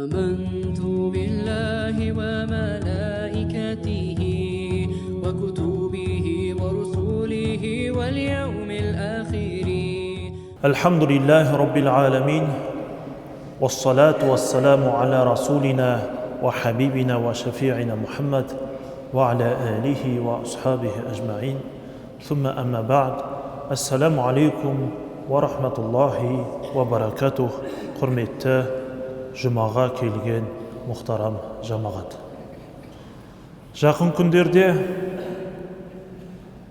آمنت بالله وملائكته وكتبه ورسله واليوم الآخر. الحمد لله رب العالمين والصلاة والسلام على رسولنا وحبيبنا وشفيعنا محمد وعلى آله وأصحابه أجمعين ثم أما بعد. السلام عليكم ورحمة الله وبركاته. Құрметті жұмаға келген мұхтарам жамағат, жақын күндерде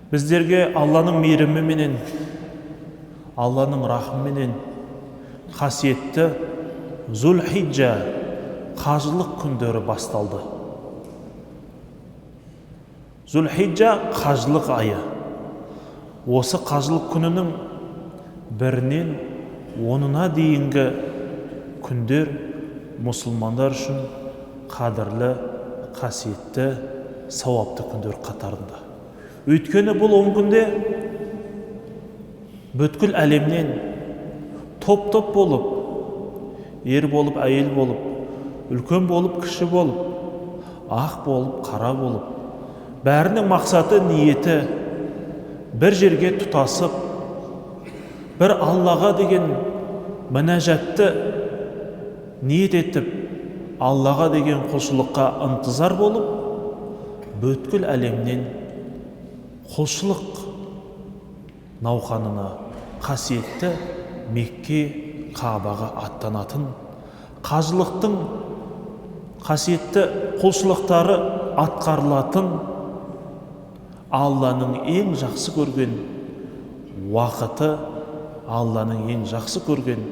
біздерге Алланың мейіріміменен, Алланың рахымыменен қасиетті Зүл-Хиджа қажылық күндері басталды. Зүл-Хиджа қажылық айы. Осы қажылық күнінің бірінен 10-на дейінгі күндер мұсылмандар үшін қадірлі, қасиетті, сауапты күндер қатарында. Өйткені бұл 10 күнде бүткіл әлемнен топ-топ болып, ер болып, әйел болып, үлкен болып, кіші болып, ақ болып, қара болып, бәрінің мақсаты, ниеті бір жерге тұтасып, бір Аллаға деген мінәжатты ниет етіп, Аллаға деген құлшылыққа ынтызар болып, бүткіл әлемнен құлшылық науқанына, қасиетті Мекке Каабаға аттанатын, қажылықтың қасиетті құлшылықтары атқарылатын, Алланың ең жақсы көрген уақыты, Алланың ең жақсы көрген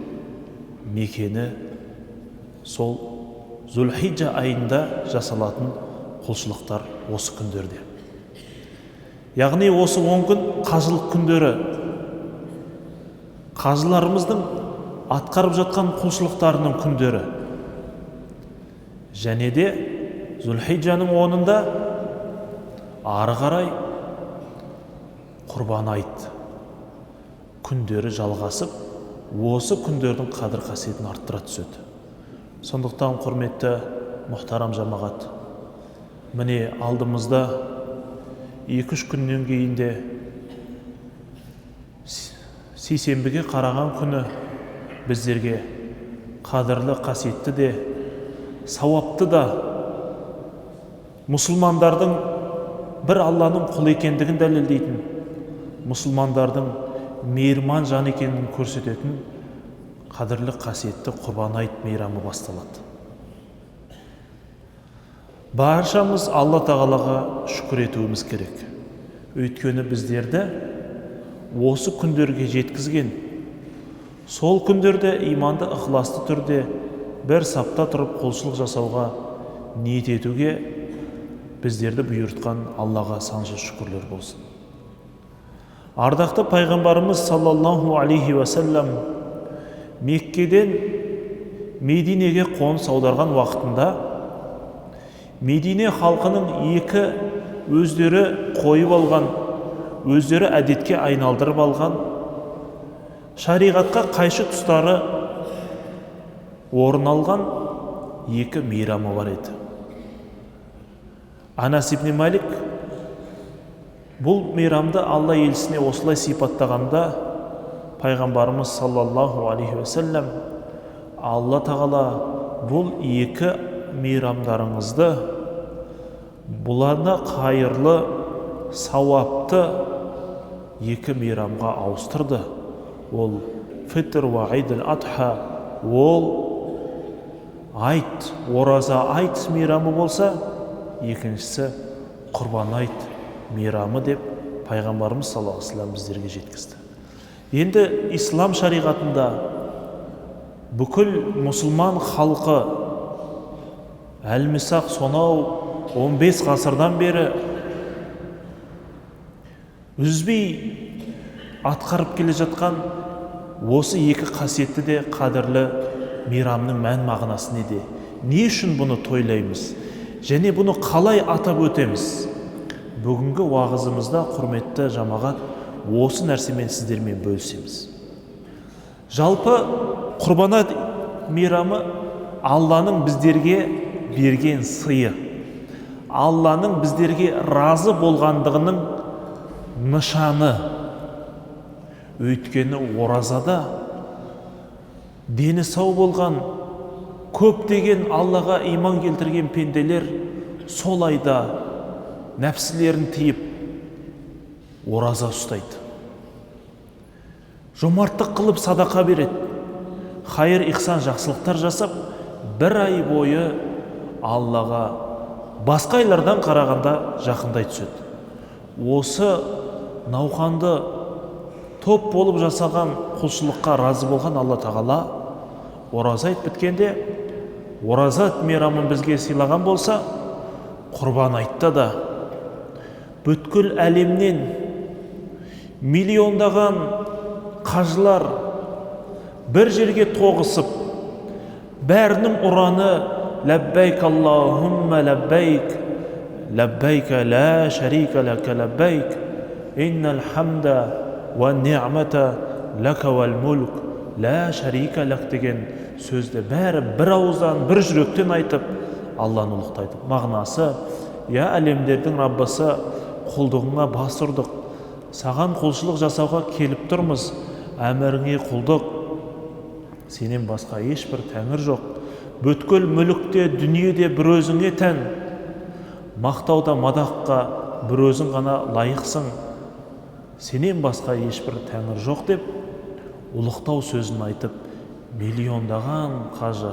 мекені сол Зүл-Хиджа айында жасалатын құлшылықтар осы күндерде. Яғни осы 10 күн қажылық күндері, қажыларымыздың атқарып жатқан құлшылықтарының күндері. Және де Зүл-Хиджаның 10-ында ары қарай Құрбан айт күндері жалғасып, осы күндердің қадір қасиетін арттыра түседі. Сондықтан құрметті мұхтарам жамағат, міне алдымызда 2-3 күннен кейінде сейсенбіге қараған күні біздерге қадірлі, қасиетті де, сауапты да, мұсылмандардың бір Алланың құлы екендігін дәлелдейтін, мұсылмандардың мейірман жан екенін көрсететін қадірлі, қасиетті Құрбан айт мейрамы басталады. Баршамыз Алла Тағалаға шүкір етуіміз керек. Өйткені біздерді осы күндерге жеткізген, сол күндерде иманды, ықыласты түрде бір сапта тұрып құлшылық жасауға ниет етуге біздерді бұйыртқан Аллаға санжыр шүкірлер болсын. Ардақты пайғамбарымыз саллаллаху алейхи уассалам Меккеден Мединеге қоныс аударған уақытында Медине халқының екі өздері қойып алған, өздері әдетке айналдырып алған, шариғатқа қайшы тұстары орын алған екі мейрамы бар еді. Анас ибн Малик бұл мейрамды Алла елшісіне осылай сипаттағанда, пайғамбарымыз саллаллаху алейхи уассалам, Алла Тағала бұл екі мейрамдарыңызды бұларда қайырлы, сауапты екі мейрамға ауыстырды. Ол фитр ва айд аль-адха, ол айт, ораза айт мейрамы болса, екіншісі Құрбан айт мейрамы деп пайғамбарымыз саллаллаху алейхи ва саллям біздерге жеткізді. Енді ислам шариғатында бүкіл мұсылман халқы әлмисақ сонау 15 ғасырдан бері үзбей атқарып келе жатқан осы екі қасиетті де қадірлі мейрамның мән мағынасы неде? Не үшін бұны тойлаймыз? Және бұны қалай атап өтеміз? Бүгінгі уағызымызда, құрметті жамағат, осы нәрсемен сіздермен бөлісеміз. Жалпы Құрбан айт мейрамы Алланың біздерге берген сыйы, Алланың біздерге разы болғандығының нышаны. Өйткені оразада дені сау болған көптеген Аллаға иман келтірген пенделер сол айда нәпсілерін тиіп ораза ұстайды. Жомарттық қылып садақа береді. Хайыр, ихсан, жақсылықтар жасап, бір ай бойы Аллаға басқа айлардан қарағанда жақындай түседі. Осы науқанды топ болып жасаған құлшылыққа разы болған Алла Тағала ораза айт біткенде, ораза мейрамын бізге сыйлаған болса, Құрбан айтта да бүткіл әлемнен миллиондаған қажылар бір жерге тоғысып, бәрінің ұраны ләббәйк Аллахумма ләббәйк, ләббәйка ла шарика ләка ләббәйк, иннал хамда ва ни'мата ләка вәл мүлк, ла шарика ләк деген сөзді бәрі бір ауыздан, бір жүректен айтып, Алланы ұлықтайды. Мағынасы, я әлемдердің Раббасы, құлдығыңа бас ұрдық, саған құлшылық жасауға келіп тұрмыз, әміріңе құлдық, сенен басқа ешбір тәңір жоқ, бүткіл мүлікте, дүниеде бір өзіңе тән, мақтауда, мадаққа бір өзің ғана лайықсың, сенен басқа ешбір тәңір жоқ деп, ұлықтау сөзін айтып, миллиондаған қажы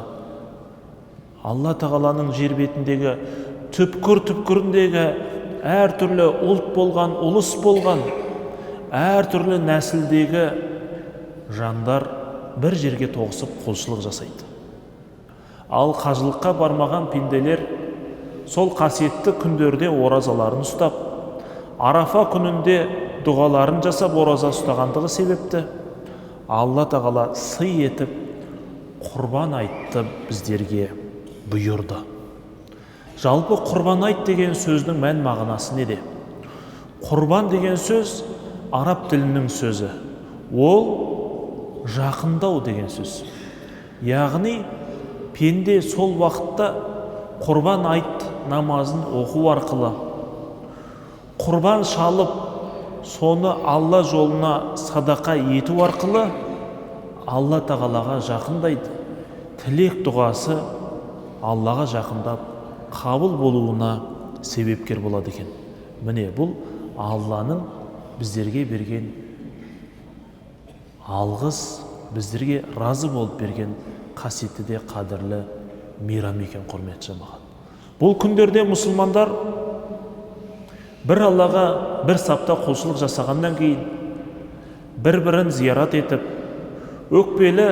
Алла Тағаланың жер бетіндегі түпкір-түпкіріндегі әртүрлі ұлт болған, ұлыс болған, әртүрлі нәсілдегі жандар бір жерге тоғысып құлшылық жасайды. Ал қажылыққа бармаған пенделер сол қасиетті күндерде оразаларын ұстап, Арафа күнінде дұғаларын жасап ораза ұстағандығы себепті Алла Тағала сый етіп құрбан айтты біздерге бұйырды. Жалпы құрбан айт деген сөздің мән мағынасы неде? Құрбан деген сөз араб тілінің сөзі. Ол жақындау деген сөз. Яғни пенде сол уақытта құрбан айт намазын оқу арқылы, құрбан шалып, соны Алла жолына садақа ету арқылы Алла Тағалаға жақындайды. Тілек дұғасы Аллаға жақындап, қабыл болуына себепкер болады екен. Міне бұл Алланың біздерге берген алғыс, біздерге разы болып берген қасиетті де қадірлі мейрам екен, құрметті жамағат. Бұл күндерде мұсылмандар бір Аллаға бір сапта құлшылық жасағаннан кейін бір-бірін зиярат етіп, өкпелі,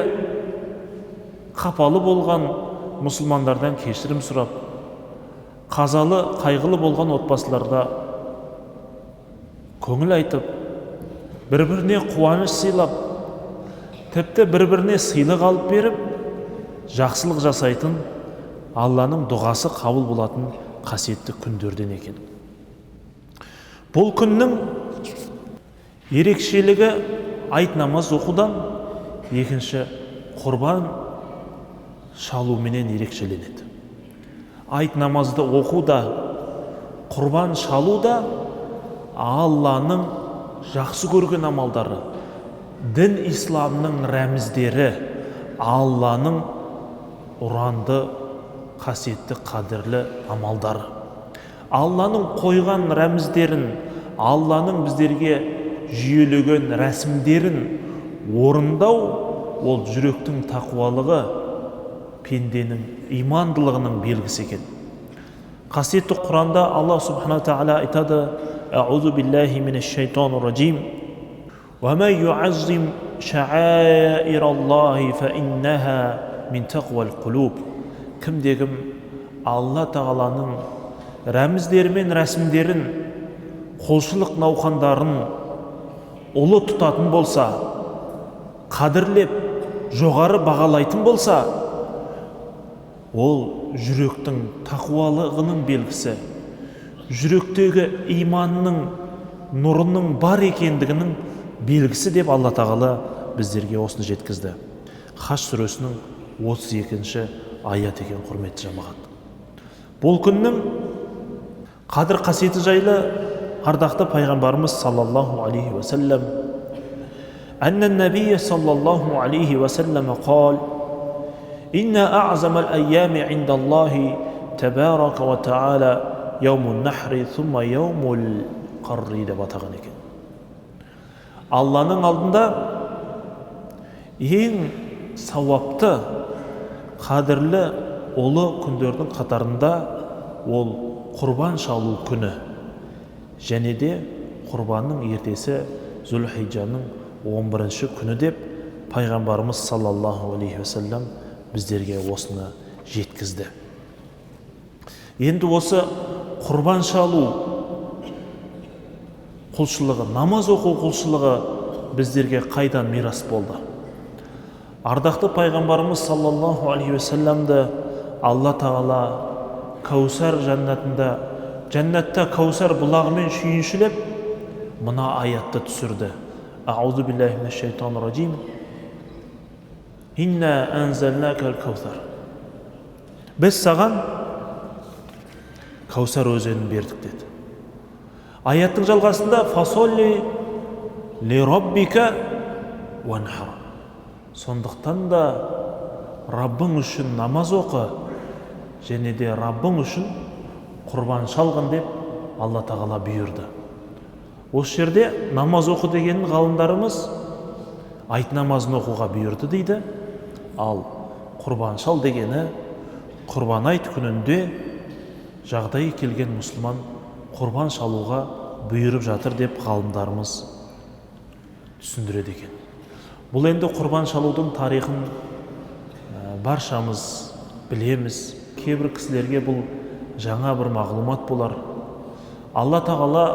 қапалы болған мұсылмандардан кешірім сұрап, қазалы, қайғылы болған отбасыларда көңіл айтып, бір-біріне қуаныш сыйлап, тіпті бір-біріне сыйлық алып беріп, жақсылық жасайтын, Алланың дұғасы қабыл болатын қасиетті күндерден екен. Бұл күннің ерекшелігі айт намаз оқудан, екінші құрбан шалуменен ерекшеленеді. Айт намазды оқу да, құрбан шалу да Алланың жақсы көрген амалдары, дін исламның рәміздері, Алланың ұранды, қасиетті, қадірлі амалдары. Алланың қойған рәміздерін, Алланың біздерге жүйелеген рәсімдерін орындау, ол жүректің тақуалығы, пенденің имандылығының белгісі екен. Қасиетті Құранда Алла Субхана Тағала айтады: «Аузу биллахи минаш шайтанир раджим. Ва ман юаззим шааираллахи фа иннаха мин тақвал қулуб». Кімде-кім Алла Тағаланың рәміздері мен рәсімдерін, құлшылық науқандарын ұлы тұтатын болса, қадірлеп, жоғары бағалайтын болса, ол жүректің тақуалығының белгісі, жүректегі иманның, нұрының бар екендігінің белгісі деп Алла Тағала біздерге осыны жеткізді. Хаш сүресінің 32-ші аят екен, құрметті жамағат. Бұл күннің қадір қасиеті жайлы ардақты пайғамбарымыз саллаллаху алейхи уассалам анна набия саллаллаху алейхи уассалам қал инна аъзамал айями индаллахи табарака ва та'ала яумун нахри сумма яумул қарри деп атаған екен. Алланың алдында ең сауапты, қадірлі ұлы күндердің қатарында ол құрбан шалу күні және де құрбанның ертесі Зүл-Хиджаның 11-ші күні деп пайғамбарымыз саллаллаху алейхи вассалам біздерге осыны жеткізді. Енді осы құрбан шалу құлшылығы, намаз оқу құлшылығы біздерге қайдан мирас болды? Ардақты пайғамбарымыз саллаллаху алейхи вассаламды Алла тағала Каусар жәннатта Каусар бұлағымен шүйіншілеп мына аятты түсірді. Аузу биллахи минаш шайтанир раджим. Инна анзалнакал Каусар. Біз саған Каусар өзенін бердік деді. Аяттың жалғасында фасолли ли роббика ванхар. Сондықтан да Раббың үшін намаз оқы және де Раббың үшін құрбан шалғын деп Алла тағала бұйырды. Осы жерде намаз оқы дегенін ғалымдарымыз айт намазын оқуға бұйырды дейді. Ал құрбан шал дегені құрбан айт күнінде жағдайы келген мұсылман құрбан шалуға бұйырып жатыр деп ғалымдарымыз түсіндіреді екен. Бұл енді құрбан шалудың тарихын баршамыз білеміз. Кейбір кісілерге бұл жаңа бір мағлұмат болар. Алла тағала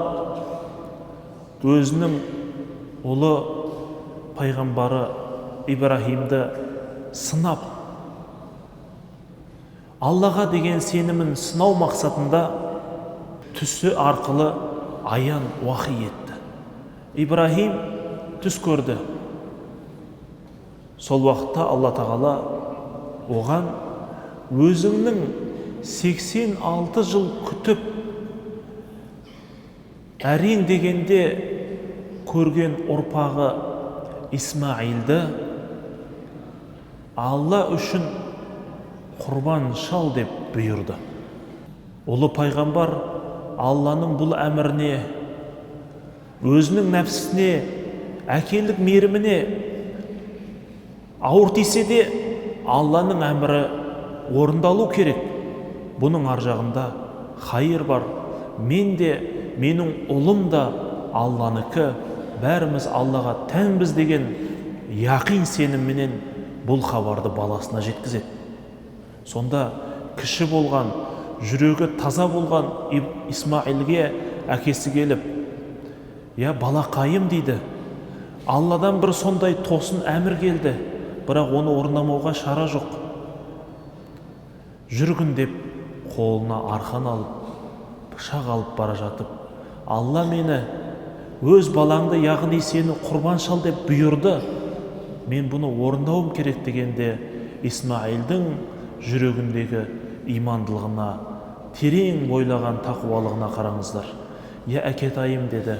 өзінің ұлы пайғамбары Ибрахимді сынап, Аллаға деген сенімін сынау мақсатында түсі арқылы аян уахи етті. Ибрахим түс көрді. Сол уақытта Алла тағала оған өзіңнің 86 жыл күтіп әрең дегенде көрген ұрпағы Исмаилді Алла үшін құрбан шал деп бұйырды. Ұлы пайғамбар Алланың бұл әміріне, өзінің нәпсісіне, әкелік мейіріміне ауыр тисе де Алланың әмірі орындалу керек. Бұның ар жағында хайыр бар. Мен де, менің ұлым да Алланыкі, бәріміз Аллаға тәнбіз деген яқин сенімменен бұл хабарды баласына жеткізеді. Сонда кіші болған, жүрегі таза болған Исмаилге әкесі келіп, «Я балақайым» дейді. Алладан бір сондай тосын әмір келді, бірақ оны орындамауға шара жоқ. Жүргін деп қолына арқан алып, пышақ алып бара жатып, Алла мені өз балаңды, яғни сені құрбан шал деп бұйырды, мен бұны орындауым керек дегенде Исмаилдің жүрегіндегі имандылығына, терең бойлаған тақуалығына қараңыздар. «Я әкетайым» деді.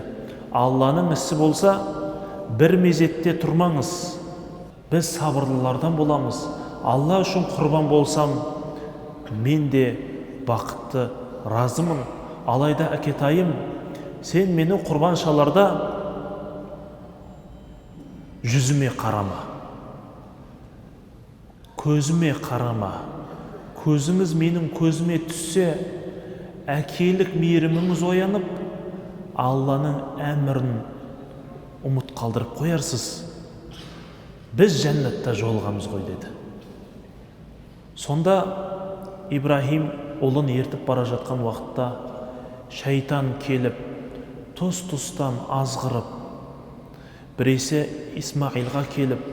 Алланың ісі болса, бір мезетте тұрмаңыз. Біз сабырлылардан боламыз. Алла үшін құрбан болсам, мен де бақытты, разымын. Алайда әкетайым, сен мені құрбан шаларда жүзіме қарама, көзіме қарама. Көзіңіз менің көзіме түссе, әкелік мейіріміңіз оянып, Алланың әмірін ұмыт қалдырып қоярсыз. Біз жәннатта жолығамыз ғой деді. Сонда Ибрахим ұлын ертіп бара жатқан уақытта шайтан келіп, тұс-тұстан азғырып, біресе Исмаилға келіп,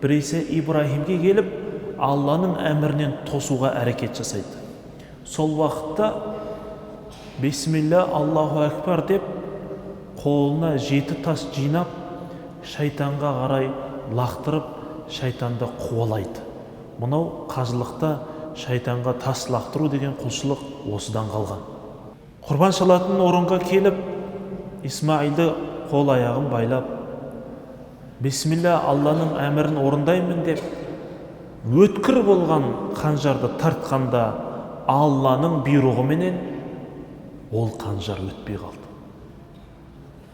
біресе Ибрахимге келіп, Алланың әмірінен тосуға әрекет жасайды. Сол уақытта Бисмилля, Аллаху әкбар деп, қолына 7 тас жинап, шайтанға қарай лақтырып, шайтанды қуалайды. Мұнау қажылықта шайтанға тас лақтыру деген құлшылық осыдан қалған. Құрбан шалатын орынға келіп, Исмаилді қол аяғын байлап, бисмилля Алланың әмірін орындаймын деп, өткір болған қанжарды тартқанда Алланың бұйрығыменен ол қанжар өтпей қалды.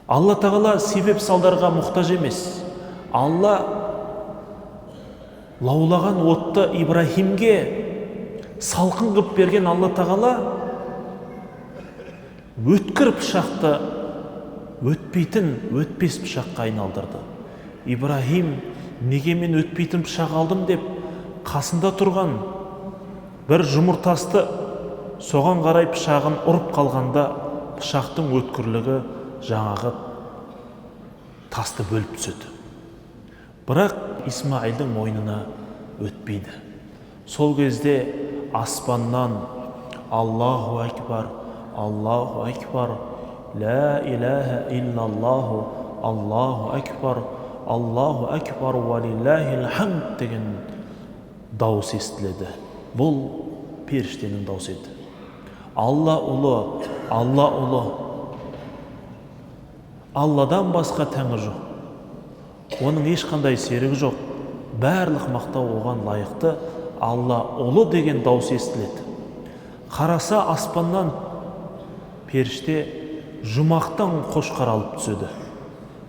Алла тағала себеп салдарға мұқтаж емес. Алла лаулаған отты Ибрахимге салқын қып берген Алла тағала өткір пышақты өтпес пышаққа айналдырды. Ибрахим, неге мен өтпейтін пышақ алдым деп қасында тұрған бір жұмыртасты соған қарай пышағын ұрып қалғанда пышақтың өткірлігі жаңағы тасты бөліп түседі. Бірақ Исмаилдің мойнына өтпейді. Сол кезде аспаннан Аллаху акбар, Аллаху акбар, ла илаха иллаллаху, Аллаху акбар, Аллаху акбар ва лиллахил хамд деген дауыс естіледі. Бұл періштенің дауысы еді. Алла ұлы, Алла ұлы. Алладан басқа тәңір жоқ. Оның ешқандай серігі жоқ. Барлық мақтау оған лайықты. Алла ұлы деген дауыс естіледі. Қараса аспаннан періште жұмақтан қошқар алып түседі.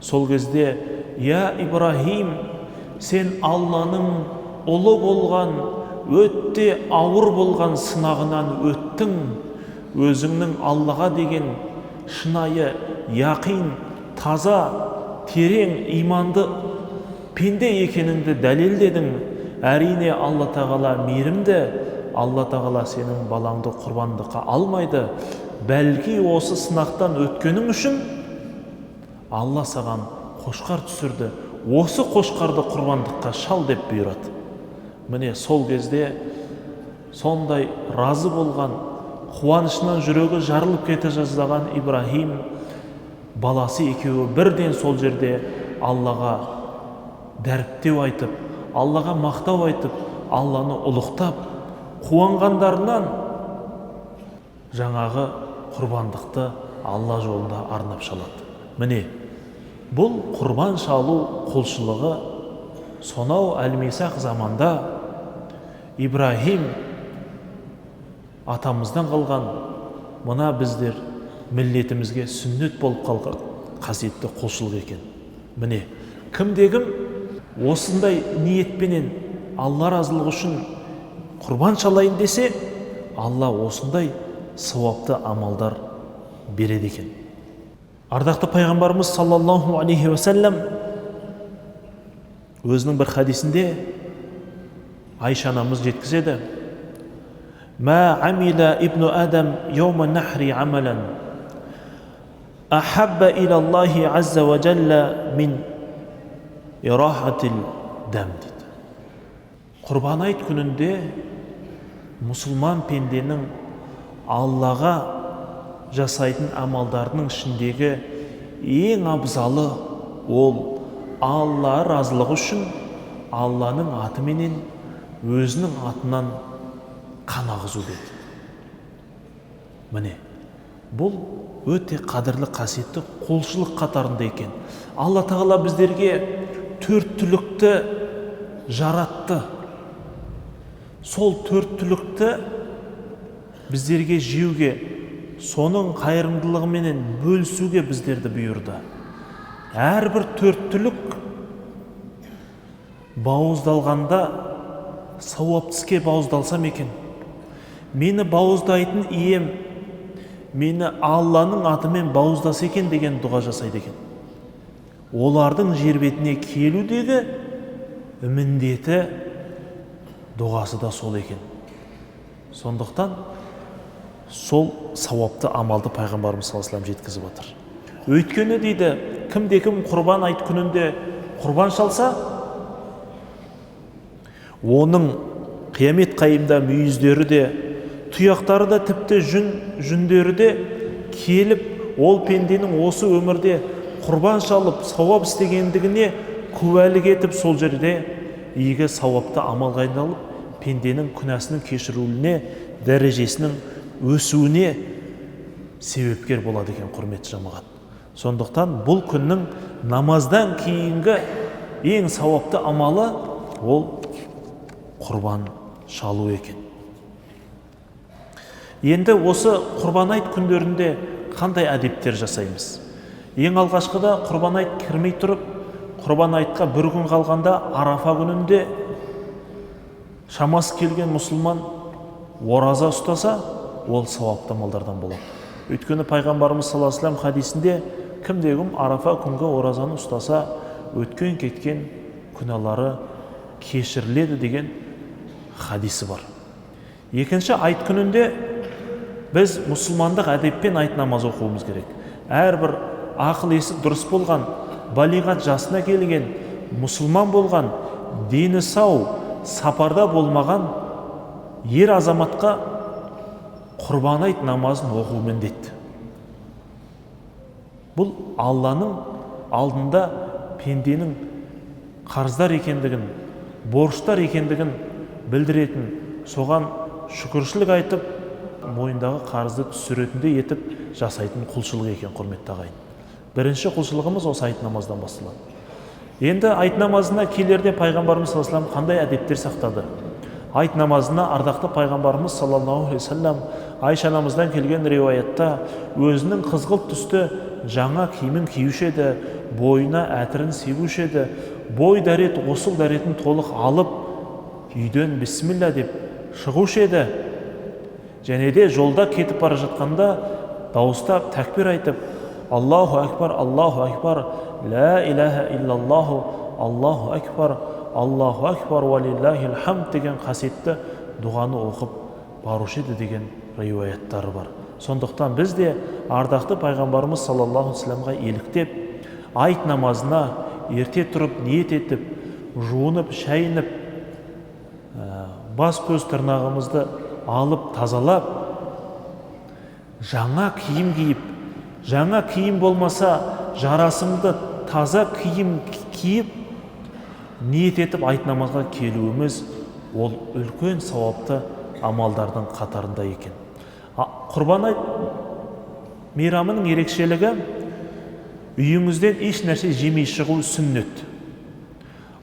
Сол кезде, я Ибрахим, сен Алланың ұлы болған, өтте ауыр болған сынағынан өттің. Өзіңнің Аллаға деген шынайы, яқин, таза, терең иманды пенде екеніңді дәлелдедің. Әрине Алла тағала мейірімді. Алла тағала сенің балаңды құрбандыққа алмайды. Бәлки осы сынақтан өткенің үшін Алла саған қошқар түсірді. Осы қошқарды құрбандыққа шал деп бұйырады. Міне сол кезде сондай разы болған, қуанышынан жүрегі жарылып кете жаздаған Ибрахим баласы екеуі бірден сол жерде Аллаға дәріптеу айтып, Аллаға мақтау айтып, Алланы ұлықтап, қуанғандарынан жаңағы құрбандықты Алла жолында арнап шалады. Міне, бұл құрбан шалу құлшылығы сонау әлмисақ заманда Ибрахим атамыздан қалған, мына біздер миллетімізге сүннет болып қалған қасиетті құлшылық екен. Міне, кімде-кім осындай ниетпенен Алла разылығы үшін құрбан шалайын десе, Алла осындай сауапты амалдар береді екен. Ардақты пайғамбарымыз саллаллаху алейхи уассалам өзінің бір хадисінде Айша анамыз жеткізеді: «Ма амила ибну адам йаума нахри амалан ахабба илаллахи азза ва джалла мин ирахатил дам» дейді. Құрбан айт күнінде мұсылман пенденің Аллаға жасайтын амалдардың ішіндегі ең абзалы ол Алла разылығы үшін Алланың атыменен өзінің атынан қан ағызу деді. Міне, бұл өте қадірлі қасиетті құлшылық қатарында екен. Алла тағала біздерге төрт түлікті жаратты. Сол төрт түлікті біздерге жеуге, соның қайырымдылығыменен бөлісуге біздерді бұйырды. Әрбір төрт түлік бауыздалғанда сауапты іске бауыздалсам екен, мені бауыздайтын ием мені Алланың атымен бауыздаса екен деген дұға жасайды екен. Олардың жер бетіне келудегі міндеті, дұғасы да сол екен. Сондықтан сол сауапты амалды пайғамбарымыз саллаллаху алейхи вассалам жеткізіп отыр. Өйткені дейді, кімде-кім құрбан айт күнінде құрбан шалса, оның қиямет қайымда мүйіздері де, тұяқтары да, тіпті жүндері де келіп, ол пенденің осы өмірде құрбан шалып сауап істегендігіне куәлік етіп, сол жерде игі сауапты амалға айналып пенденің күнәсінің кешірілуіне, дәрежесінің өсуіне себепкер болады екен, құрметті жамағат. Сондықтан бұл күннің намаздан кейінгі ең сауапты амалы ол құрбан шалу екен. Енді осы құрбан айт күндерінде қандай әдептер жасаймыз? Ең алғашқыда құрбан айт кірмей тұрып, құрбан айтқа бір күн қалғанда Арафа күнінде шамасы келген мұсылман ораза ұстаса, ол сауапты амалдардан болады. Өйткені пайғамбарымыз саллаллаху алейхи ва саллям хадисінде кімде-кім Арафа күнгі оразаны ұстаса, өткен кеткен күнәлары кешіріледі деген хадисі бар. Екінші айт күнінде біз мұсылмандық әдеппен айт намаз оқуымыз керек. Әрбір ақыл есі дұрыс болған, балиғат жасына келген, мұсылман болған, дені сау, сапарда болмаған ер азаматқа құрбан айт намазын оқу міндетті. Бұл Алланың алдында пенденің қарыздар екендігін, борыштар екендігін білдіретін, соған шүкіршілік айтып, мойындағы қарызды түсіретіндей етіп жасайтын құлшылық екен, құрметті ағайын. Бірінші құлшылығымыз осы айт намаздан басталады. Енді айт намазына келерде пайғамбарымыз саллаллаху алейхи ва саллям қандай әдептер сақтады? Айт намазына ардақты пайғамбарымыз саллаллаху алейхи ва саллям Айша анамыздан келген риуаятта өзінің қызғылт түсті жаңа киімін киюші еді, бойына әтірін сегуші еді, бой дәрет, ғұсыл дәретін толық алып, үйден бисмилля деп шығушы еді. Және де жолда кетіп бара жатқанда дауыстап тәкбир айтып, Аллаху акбар, ла илаха иллаллаху, Аллаху акбар, валиллахил хамд деген қасиетті дұғаны оқып барушы еді деген риуаяттары бар. Сондықтан біз де ардақты пайғамбарымыз саллаллаху алейхи ва саллямға еліктеп, айт намазына ерте тұрып, ниет етіп, жуынып, шайынып, бас көз тырнағымызды алып, тазалап, жаңа киім киіп, жаңа киім болмаса, жарасымды таза киім киіп, ниет етіп айт намазға келуіміз ол үлкен сауапты амалдардың қатарында екен. Құрбан айт мейрамының ерекшелігі үйіңізден еш нәрсе жемей шығу сүннет.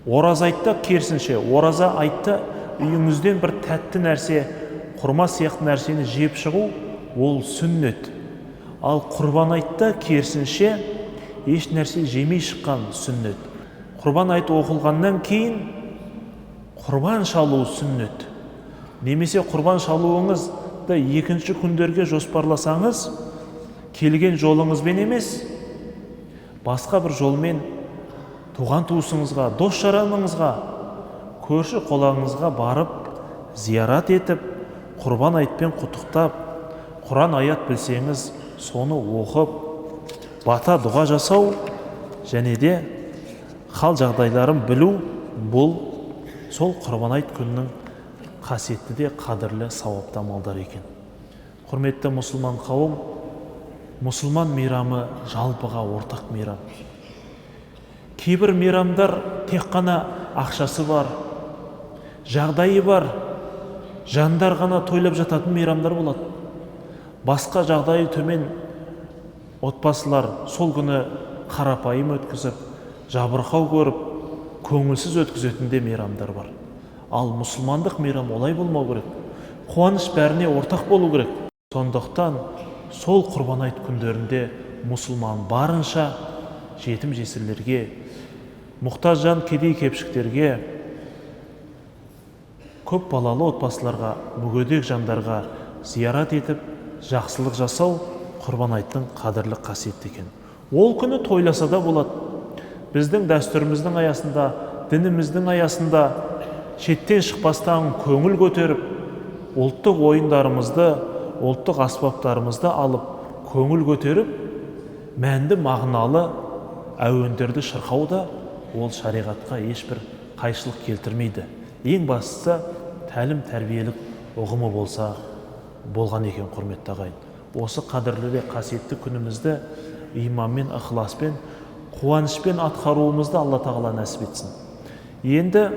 Ораза айтта керісінше, ораза айтта үйіңізден бір тәтті нәрсе, құрма сияқты нәрсені жеп шығу ол сүннет. Ал құрбан айтта керісінше еш нәрсе жемей шыққан сүннет. Құрбан айты оқылғаннан кейін құрбан шалу сүннет. Немесе құрбан шалуыңызды екінші күндерге жоспарласаңыз, келген жолыңызбен емес, басқа бір жолмен туған туысыңызға, дос жараныңызға, көрші қолаңызға барып, зиярат етіп, құрбан айтпен құттықтап, Құран аят білсеңіз, соны оқып, бата дұға жасау, және де хал жағдайларын білу, бұл сол құрбан айт күнінің қасиетті де қадірлі сауапты амалдар екен. Құрметті мұсылман қауым, мұсылман мейрамы жалпыға ортақ мейрам. Кейбір мейрамдар тек қана ақшасы бар, жағдайы бар, жандар ғана тойлап жататын мейрамдар болады. Басқа жағдайы төмен отбасылар сол күні қарапайым өткізіп, жабырқау көріп, көңілсіз өткізетінде мейрамдар бар. Ал мұсылмандық мейрам олай болмау керек. Қуаныш бәріне ортақ болу керек. Сондықтан сол құрбан айт күндерінде мұсылман барынша жетім жесірлерге, мұқтаж жан кедей кепшіктерге, көп балалы отбасыларға, мүгедек жандарға зиярат етіп, жақсылық жасау құрбан айттың қадірлі қасиетті екен. Ол күні тойласа да болады. Біздің дәстүріміздің аясында, дініміздің аясында шеттен шықпастан көңіл көтеріп, ұлттық ойындарымызды, ұлттық аспаптарымызды алып, көңіл көтеріп, мәнді мағыналы әуендерді шырқауда ол шариғатқа ешбір қайшылық келтірмейді. Ең бастысы тәлім тәрбиелік ұғымы болса болған екен, құрметті ағайын. Осы қадірлі де қасиетті күнімізді иманмен, ықыласпен, қуанышпен атқаруымызды Алла тағала нәсіп етсін. Енді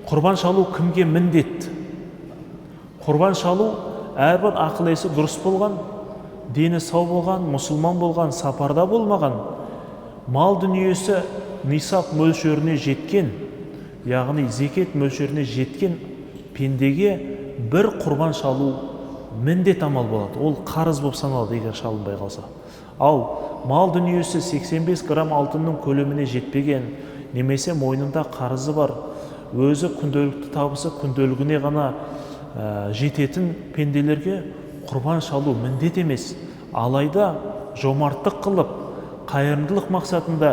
Құрбан шалу кімге міндет? Құрбан шалу әрбір ақыл есі дұрыс болған, дені сау болған, мұсылман болған, сапарда болмаған, мал дүниесі нисап мөлшеріне жеткен, яғни зекет мөлшеріне жеткен пендеге бір құрбан шалу міндет амал болады. Ол қарыз болып саналады егер шалынбай қалса. Ал мал дүниесі 85 грамм алтынның көлеміне жетпеген, немесе мойнында қарызы бар, өзі күнделікті табысы күнделігіне ғана жететін пенделерге құрбан шалу міндет емес. Алайда жомарттық қылып, қайырымдылық мақсатында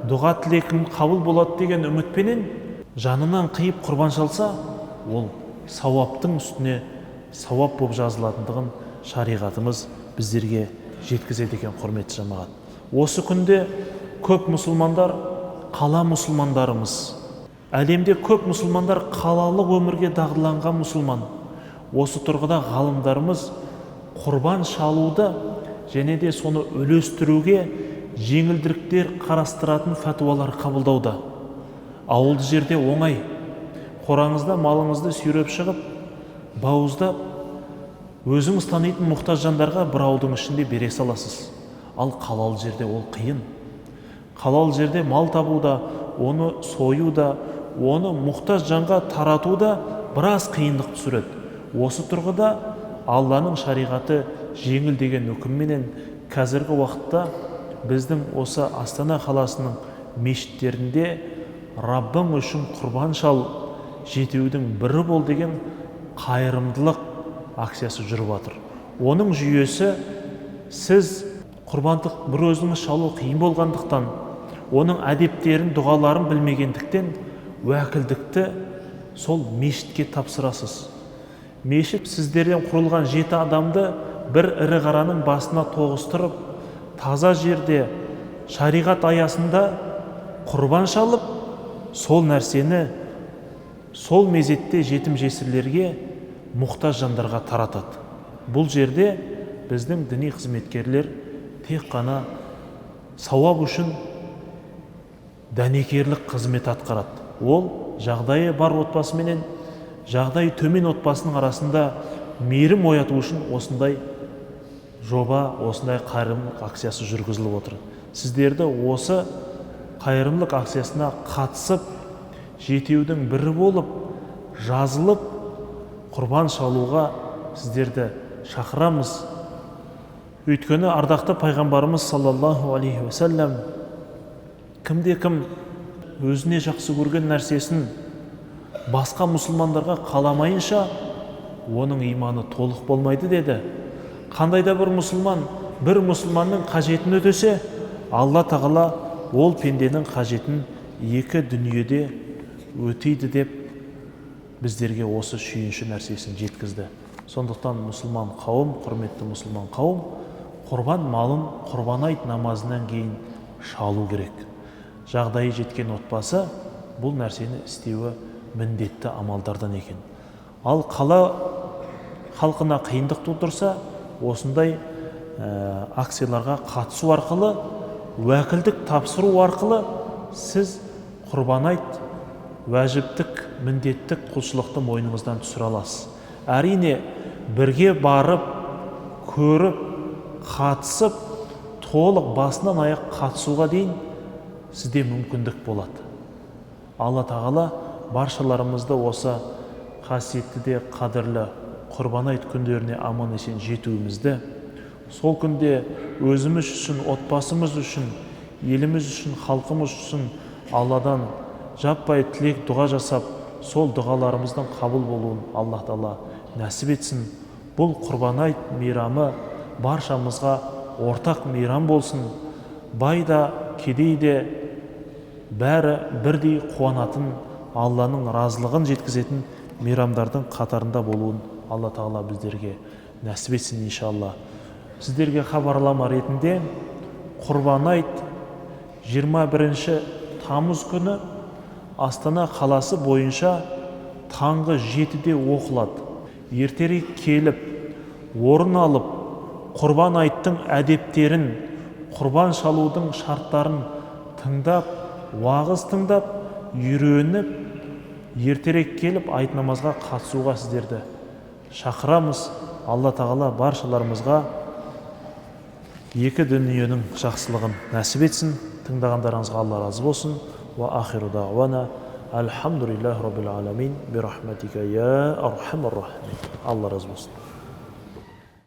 дұға тілегім қабыл болады деген үмітпенен жанынан қиып құрбан шалса, ол сауаптың үстіне сауап болып жазылатындығын шариғатымыз біздерге жеткізеді екен, құрметті жамағат. Осы күнде көп мұсылмандар қала мұсылмандарымыз. Әлемде көп мұсылмандар қалалық өмірге дағдыланған мұсылман. Осы тұрғыда ғалымдарымыз құрбан шалуды және де соны үлестіруге жеңілдіктер қарастыратын фәтуалар қабылдауда. Ауылды жерде оңай. Қораңызда малыңызды сүйреп шығып, бауыздап, өзіңіз танитын мұқтаж жандарға бір ауылдың ішінде бере саласыз. Ал қалалы жерде ол қиын. Қалалы жерде мал табуда, оны союда, оны мұқтаж жанға таратуда біраз қиындық түсіреді. Осы тұрғыда Алланың шариғаты жеңіл деген үкімменен қазіргі уақытта біздің осы Астана қаласының мешіттерінде Раббың үшін құрбан шал, жетеудің бірі бол деген қайырымдылық акциясы жүріп жатыр. Оның жүйесі, сіз құрбандық бір өзіңіз шалу қиын болғандықтан, оның әдептерін, дұғаларын білмегендіктен уәкілдікті сол мешітке тапсырасыз. Мешіт сіздерден құрылған 7 адамды бір ірі қараның басына тоғыстырып, таза жерде шариғат аясында құрбан шалып, сол нәрсені сол мезетте жетім жесірлерге, мұқтаж жандарға таратады. Бұл жерде біздің діни қызметкерлер тек қана сауап үшін дәнекерлік қызмет атқарады. Ол жағдайы бар отбасыменен жағдайы төмен отбасының арасында мейірім ояту үшін осындай жоба, осындай қайырымдылық акциясы жүргізіліп отыр. Сіздерді осы қайырымдылық акциясына қатысып, жетеудің бірі болып, жазылып, құрбан шалуға сіздерді шақырамыз. Өйткені ардақты пайғамбарымыз саллаллаху алейхи уассалам кімде-кім өзіне жақсы көрген нәрсесін басқа мұсылмандарға қаламайынша, оның иманы толық болмайды деді. Қандай да бір мұсылман бір мұсылманның қажетін өтесе, Алла тағала ол пенденің қажетін екі дүниеде өтейді деп біздерге осы шүйінші нәрсесін жеткізді. Сондықтан мұсылман қауым, құрметті мұсылман қауым, құрбан малын құрбан айт намазынан кейін шалу керек. Жағдайы жеткен отбасы бұл нәрсені істеуі міндетті амалдардан екен. Ал қала халқына қиындық тудырса, осындай акцияларға қатысу арқылы, уәкілдік тапсыру арқылы сіз құрбан айт уәжіптік, міндеттік құлшылықты мойныңыздан түсіре аласыз. Әрине, бірге барып, көріп, қатысып, толық басынан аяқ қатысуға дейін сізде мүмкіндік болады. Алла тағала баршаларымызды осы қасиетті де қадірлі құрбан айт күндеріне аман есен жетуімізді, сол күнде өзіміз үшін, отбасымыз үшін, еліміз үшін, халқымыз үшін Алладан жаппай тілек дұға жасап, сол дұғаларымыздың қабыл болуын Алла тағала нәсіп етсін. Бұл құрбан айт мейрамы баршамызға ортақ мейрам болсын. Бай да, кедей де бәрі бірдей қуанатын, Алланың разылығын жеткізетін мейрамдардың қатарында болуын Алла тағала біздерге нәсіп етсін иншалла. Сіздерге хабарлама ретінде құрбан айт 21 тамыз күні Астана қаласы бойынша таңғы 7-де оқылады. Ертерек келіп, орын алып, құрбан айттың әдептерін, құрбан шалудың шарттарын тыңдап, уағыз тыңдап, үйреніп, ертерек келіп айт намазға қатысуға сіздерді шақырамыз. Алла тағала баршаларымызға екі дүниенің жақсылығын нәсіп етсін. Тыңдағандарыңызға Алла разы болсын. Ва ахиру дағуана алхамдулиллахи раббил аламин бирахматика я архамар рахимин. Алла разы болсын.